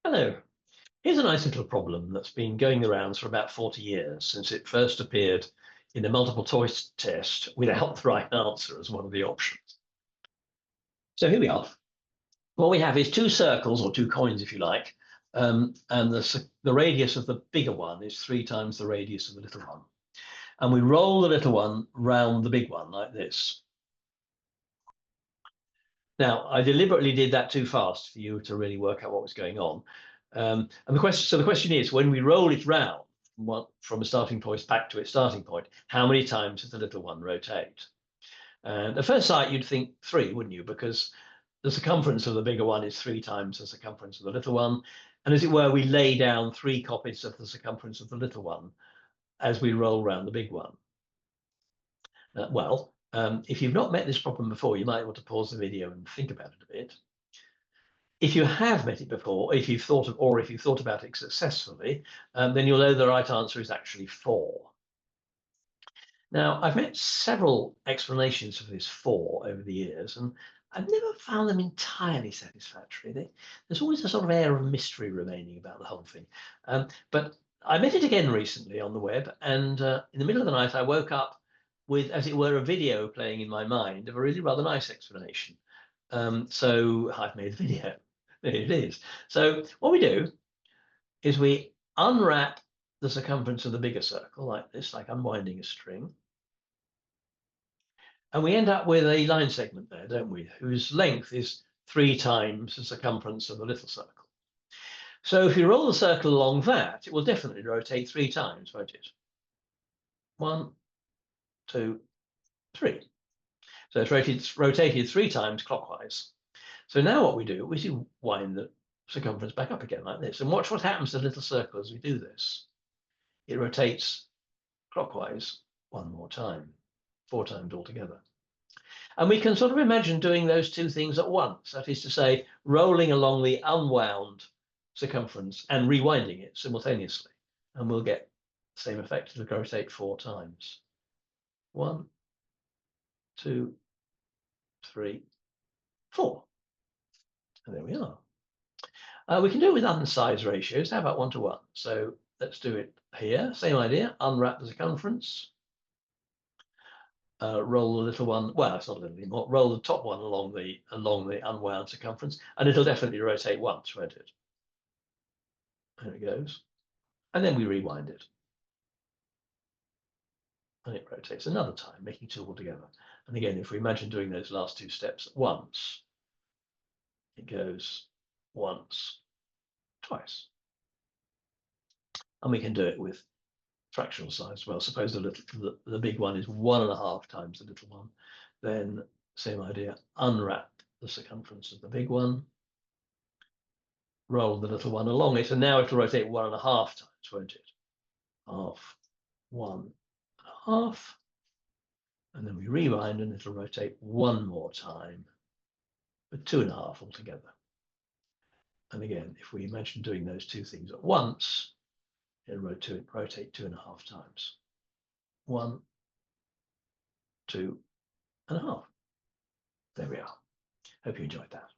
Hello. Here's a nice little problem that's been going the rounds for about 40 years since it first appeared in a multiple choice test without the right answer as one of the options. So here we are. What we have is two circles, or two coins if you like, and the radius of the bigger one is 3 times the radius of the little one. And we roll the little one round the big one like this. Now, I deliberately did that too fast for you to really work out what was going on. And the question is, when we roll it round from a starting point back to its starting point, how many times does the little one rotate? And at first sight, you'd think 3, wouldn't you? Because the circumference of the bigger one is 3 times the circumference of the little one. And as it were, we lay down 3 copies of the circumference of the little one as we roll round the big one. If you've not met this problem before, you might want to pause the video and think about it a bit. If you have met it before, if you've thought about it successfully, then you'll know the right answer is actually 4. Now, I've met several explanations of this 4 over the years, and I've never found them entirely satisfactory. There's always a sort of air of mystery remaining about the whole thing. But I met it again recently on the web, and in the middle of the night, I woke up with, as it were, a video playing in my mind of a really rather nice explanation. So I've made a video. There it is. So what we do is we unwrap the circumference of the bigger circle like this, like unwinding a string. And we end up with a line segment there, don't we, whose length is 3 times the circumference of the little circle. So if you roll the circle along that, it will definitely rotate 3 times, won't it? 1, 2, 3. So it's rotated 3 times clockwise. So now what we do is we wind the circumference back up again like this. And watch what happens to the little circle as we do this. It rotates clockwise 1 more time, 4 times altogether. And we can sort of imagine doing those 2 things at once. That is to say, rolling along the unwound circumference and rewinding it simultaneously. And we'll get the same effect. It'll rotate 4 times. 1, 2, 3, 4. And there we are. We can do it with unsize ratios. How about 1 to 1? So let's do it here. Same idea. Unwrap the circumference. Roll the little one. Well, it's not a little anymore. Roll the top one along the unwound circumference, and it'll definitely rotate once, won't it? There it goes. And then we rewind it, and it rotates another time, making 2 altogether. And again, if we imagine doing those last 2 steps at once, it goes once, twice. And we can do it with fractional size. Well, suppose the big one is 1.5 times the little one. Then same idea, unwrap the circumference of the big one, roll the little one along it, and now it'll rotate 1.5 times, won't it? Half, 1.5, and then we rewind and it'll rotate 1 more time, but 2.5 altogether. And again, if we imagine doing those 2 things at once, it'll rotate 2.5 times. 1, 2.5. There we are. Hope you enjoyed that.